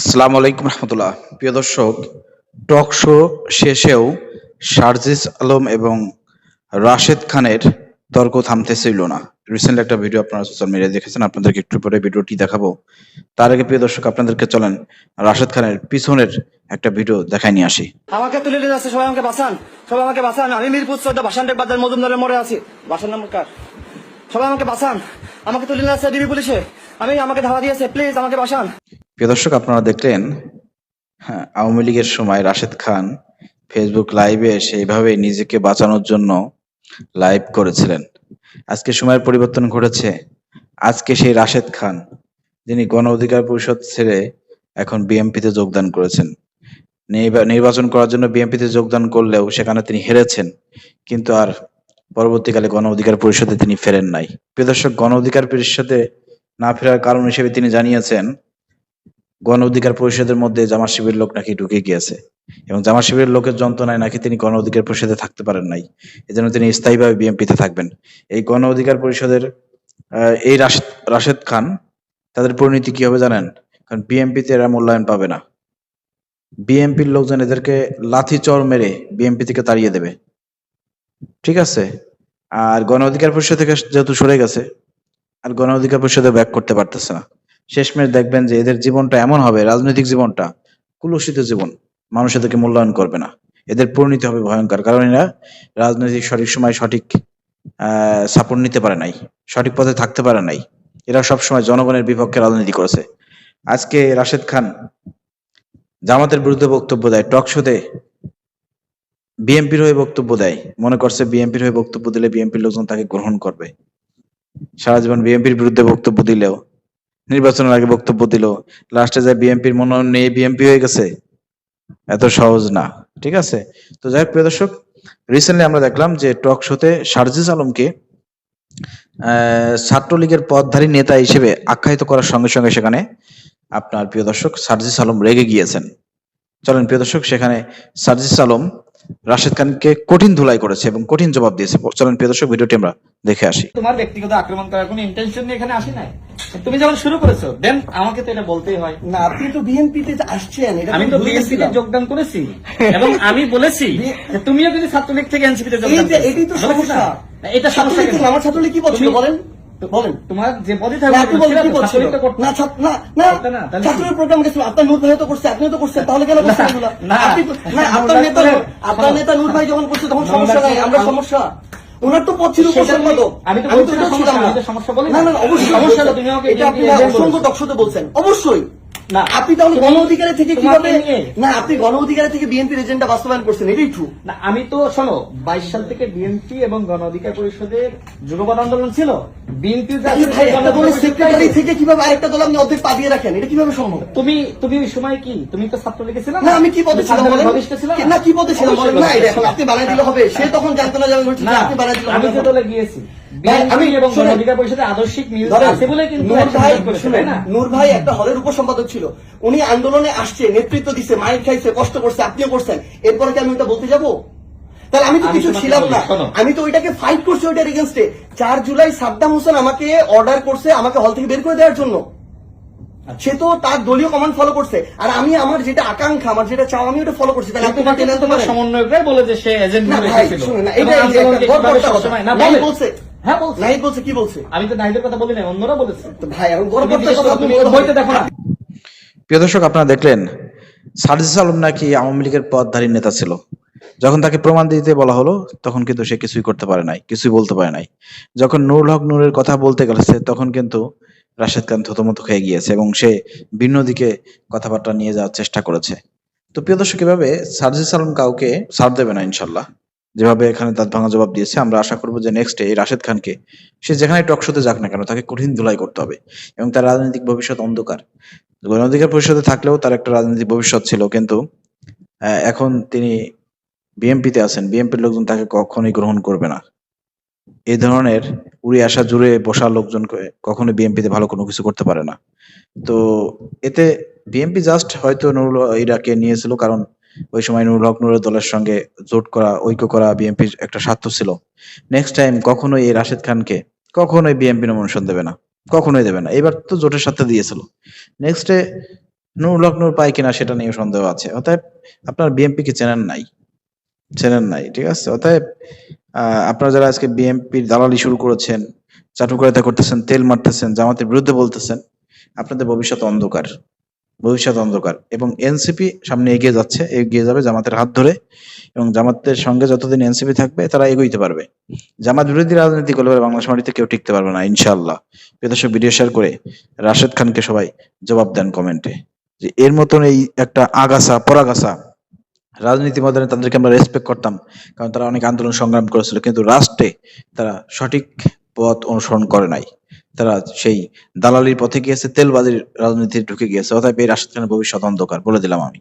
আসসালামু আলাইকুম রহমতুল্লাহ। প্রিয় দর্শক, টক শো শেষেও শারজিস আলম এবং রাশেদ খানের তর্ক থামতেছিল না। রিসেন্টলি একটা ভিডিও আপনারা সোশ্যাল মিডিয়ায় দেখেছেন, আপনাদেরকে একটু পরে ভিডিওটি দেখাবো। তার আগে প্রিয় দর্শক, আপনাদেরকে চলেন রাশেদ খানের পিছনের একটা ভিডিও দেখাই নিয়ে আসি। আমাকে তুলে নিয়ে যাচ্ছে, সবাই আমাকে বাঁচান, সবাই আমাকে বাঁচান। আমি মিরপুর 14 ভাসানটেক বাজার মজুমদারের মোড়ে আছি। বাসার নাম্বার কার? সবাই আমাকে বাঁচান, আমাকে তুলে নিয়ে যাচ্ছে ডিবি পুলিশে। আমাকে ধাওয়া দিয়েছে, প্লিজ আমাকে বাঁচান। প্রিয় দর্শক, আপনারা দেখলেন, হ্যাঁ, আওয়ামী লীগের সময় রাশেদ খান ফেসবুক লাইভে এসে এইভাবে নিজেকে বাঁচানোর জন্য লাইভ করেছিলেন। আজকে সময়ের পরিবর্তন ঘটেছে। আজকে সেই রাশেদ খান, যিনি গণ অধিকার পরিষদ ছেড়ে এখন বিএনপিতে যোগদান করেছেন, নির্বাচন করার জন্য বিএনপিতে যোগদান করলেও সেখানে তিনি হেরেছেন, কিন্তু আর পরবর্তীকালে গণ অধিকার পরিষদে তিনি ফেরেন নাই। প্রিয় দর্শক, গণ অধিকার পরিষদে না ফেরার কারণ হিসেবে তিনি জানিয়েছেন গণ অধিকার পরিষদের মধ্যে জামাত শিবিরের লোক নাকি ঢুকে গিয়েছে এবং জামাত শিবিরের লোকের যন্ত্রণায় নাকি তিনি গণ অধিকার পরিষদে থাকতে পারেন নাই, এজন্য তিনি স্থায়ীভাবে বিএনপিতে থাকবেন। এই গণ অধিকার পরিষদের এই রাশেদ খান, তাদের পরিণতি কি হবে জানেন? কারণ বিএনপিতে এরা মূল্যায়ন পাবে না। বিএনপির লোকজন এদেরকে লাথি চড় মেরে বিএনপি থেকে তাড়িয়ে দেবে, ঠিক আছে? আর গণ অধিকার পরিষদ থেকে যেহেতু সরে গেছে, আর গণ অধিকার পরিষদে ব্যাক করতে পারতেছে না। শেষমেশ দেখবেন যে এদের জীবনটা এমন হবে, রাজনৈতিক জীবনটা কুলুষিত জীবন, মানুষ এদেরকে মূল্যায়ন করবে না। এদের পরিণতি হবে ভয়ঙ্কর, কারণ এরা রাজনৈতিক সঠিক সময় সঠিক সাপোর্ট নিতে পারে নাই, সঠিক পথে থাকতে পারে নাই। এরা সবসময় জনগণের বিপক্ষে রাজনীতি করেছে। আজকে রাশেদ খান জামাতের বিরুদ্ধে বক্তব্য দেয়, টক শোতে বিএনপির হয়ে বক্তব্য দেয়, মনে করছে বিএনপির হয়ে বক্তব্য দিলে বিএনপির লোকজন তাকে গ্রহণ করবে। সারা জীবন বিএনপির বিরুদ্ধে বক্তব্য দিলেও, নির্বাচনের আগে বক্তব্য দিল, লাস্টে যায় বিএনপির মনোনয়ন নিয়ে বিএনপি হয়ে গেছে। এত সহজ না, ঠিক আছে? তো যাই হোক প্রিয় দর্শক, রিসেন্টলি আমরা দেখলাম যে টক শোতে শারজিস আলমকে ছাত্রলীগের পদধারী নেতা হিসেবে আখ্যায়িত করার সঙ্গে সঙ্গে সেখানে আপনার প্রিয় দর্শক সার্জিস আলম রেগে গিয়েছেন। চলেন প্রিয় দর্শক, সেখানে সার্জিস আলম রাশেদ খানকে কঠিন ধুলাই করেছে এবং কঠিন জবাব দিয়েছে। চলেন প্রিয় দর্শক, ভিডিওটি আমরা দেখে আসি। তোমার ব্যক্তিগত আক্রমণ করার কোনো ইন্টেনশন নিয়ে এখানে আসি নাই। তুমি যখন শুরু করেছো দেন আমাকে তো এটা বলতেই হয়। না, আপনি তো বিএনপিতে আসছেন, এটা আমি তো বিএনপিতে যোগদান করেছি এবং আমি বলেছি যে তুমিও কিন্তু ছাত্রলীগ থেকে এনসিপিতে যোগদান করেছো। এটাই তো সমস্যা। এটা সমস্যা কেন? আমার ছাত্রলীগ কি বলছিল বলেন? বলেন তোমার যে পদে না, আপনি বলেন কি বলছিল? না ছাত্রলীগ প্রোগ্রাম গেছিল, আপনার নূর ভাই তো করছে, আপনিও তো করছেন, তাহলে কেন করছেন এগুলো? না, না, আপনার নেতা নূর ভাই যখন করছে তখন সমস্যা নাই, আমরা সমস্যা। ওনার তো পদ ছিল উপসম্পাদক, আমি তো এটা ছিলাম না। সমস্যা বলি না না, অবশ্যই সমস্যা তুমি আমাকে এটা আপনি অসংখ্য দক্ষতা বলছেন, অবশ্যই। না, আপনি তাহলে গণ অধিকারের থেকে কিভাবে তোমাকে না, আপনি গণ অধিকারের থেকে বিএনপির এজেন্ডা বাস্তবায়ন করছেন, এটাই ট্রু। না, আমি তো শোনো 22 সাল থেকে বিএনপি এবং গণ অধিকার পরিষদের যুগপৎ আন্দোলন ছিল। বিএনপি সেক্রেটারি থেকে কিভাবে আরেকটা দল আপনি অর্ধেক পা দিয়ে রাখেন, এটা কিভাবে সম্ভব? তুমি ওই সময় কি তুমি তো ছাত্রলীগে ছিলাম না, আমি কি পদে ছিলাম বলেন? না, কি পদে ছিলাম বলেন? না, এটা এখন আপনি বানাই দিলে হবে। সে তখন জানতো না যে আমি বলছি, আপনি বানাই দিলে আমি হবে। যে দলে গিয়েছি আমি এবং গণ অধিকার পরিষদের আদর্শিক মিল আছে বলে কিন্তু নূর ভাই একটা হলের উপসম্পাদক ছিল, উনি আন্দোলনে আসছে, নেতৃত্ব দিচ্ছে, মাইক খাইছে, কষ্ট করছে, আপনিও করছেন, এরপরে কি আমি ওটা বলতে যাবো? তাহলে আমি তো কিছু ছিলাম না, আমি তো ওইটাকে ফাইট করছি, ওইটার এগেনস্টে। 4 জুলাই সাদ্দাম হোসেন আমাকে অর্ডার করছে আমাকে হল থেকে বের করে দেওয়ার জন্য। সে তো তার দলীয় কমান্ড ফলো করছে, আর আমি আমার যেটা আকাঙ্ক্ষা, আমার যেটা চাও, আমি ওটা ফলো করছি। তাহলে আপনি তোমার সমন্বয়করাই বলে যে সে এজেন্ট বলছে, হ্যাঁ বলছে, নাহিদ বলছে, কি বলছে? আমি তো নাহিদের কথা বলি না, অন্যরা বলেছে। ভাই এখন গণপর্দার কথা আপনি বইতে দেখো না। প্রিয় দর্শক, আপনারা দেখলেন সার্জিস আলম নাকি আওয়ামী লীগের পদধারী নেতা ছিল। যখন তাকে প্রমাণ দিতে বলা হলো তখন কিন্তু সে কিছুই করতে পারে নাই, কিছুই বলতে পারে নাই। যখন নুরুল হক নূরের কথা বলতে গেছে তখন কিন্তু রাশেদ খান থতমত খেয়ে গিয়েছে এবং সে ভিন্ন দিকে কথাবার্তা নিয়ে যাওয়ার চেষ্টা করেছে। তো প্রিয় দর্শক, এভাবে সার্জিস আলম কাউকে ছাড় দেবে না ইনশাল্লাহ। যেভাবে এখানে দাঁত ভাঙা জবাব দিয়েছে, আমরা আশা করবো যে নেক্সট এই রাশেদ খানকে সে যেখানে টক শোতে যাক না কেন তাকে কঠিন ধুলাই করতে হবে এবং তার রাজনৈতিক ভবিষ্যৎ অন্ধকার। গণ অধিকার পরিষদে থাকলেও তার একটা রাজনৈতিক ভবিষ্যৎ ছিল, কিন্তু এখন তিনি বিএনপিতে আছেন, বিএনপির লোকজন তাকে কখনোই গ্রহণ করবে না। এই ধরনের উড়ে আসা জুড়ে বসা লোকজনকে কখনো বিএনপিতে ভালো কোনো কিছু করতে পারে না। তো এতে বিএনপি জাস্ট হয়তো নুরুল ইরাকে নিয়েছিল, কারণ ওই সময় নুরুল হক নূরের দলের সঙ্গে জোট করা, ঐক্য করা বিএনপির একটা স্বার্থ ছিল। নেক্সট টাইম কখনোই এই রাশেদ খানকে কখনোই বিএনপি নমিনেশন দেবে না, কখনোই দেবে না। এবার তো জোটের সাথে দিয়েছিল, নেক্সটে নূর পায় কিনা সেটা নিয়ে সন্দেহ আছে। অতএব আপনার বিএনপি কে চেনেন নাই, ঠিক আছে? অতএব আপনারা যারা আজকে বিএনপির দালালি শুরু করেছেন, চাটুকারিতা করতেছেন, তেল মারতেছেন, জামাতের বিরুদ্ধে বলতেছেন, আপনাদের ভবিষ্যৎ অন্ধকার। এবং এনসিপি সামনে এগিয়ে যাবে জামাতের হাত ধরে, এবং জামাতের সঙ্গে যতদিন এনসিপি থাকবে তারা এগোইতে পারবে। জামাত বিরোধী রাজনীতি করলে বাংলাদেশ মাটিতে কেউ টিকতে পারবে না ইনশাআল্লাহ। প্রিয় ভিডিও শেয়ার করে রাশেদ খানকে সবাই জবাব দেন কমেন্টে, যে এর মতন এই একটা পরাগাছা রাজনীতি ময়দানে তাদেরকে আমরা রেসপেক্ট করতাম, কারণ তারা অনেক আন্দোলন সংগ্রাম করেছিল, কিন্তু রাষ্ট্রে তারা সঠিক পথ অনুসরণ করে নাই। তারা সেই দালালির পথে গিয়েছে, তেলবাজির রাজনীতি ঢুকে গিয়েছে। অতএব এই রাশেদ খানের ভবিষ্যৎ অন্ধকার বলে দিলাম আমি।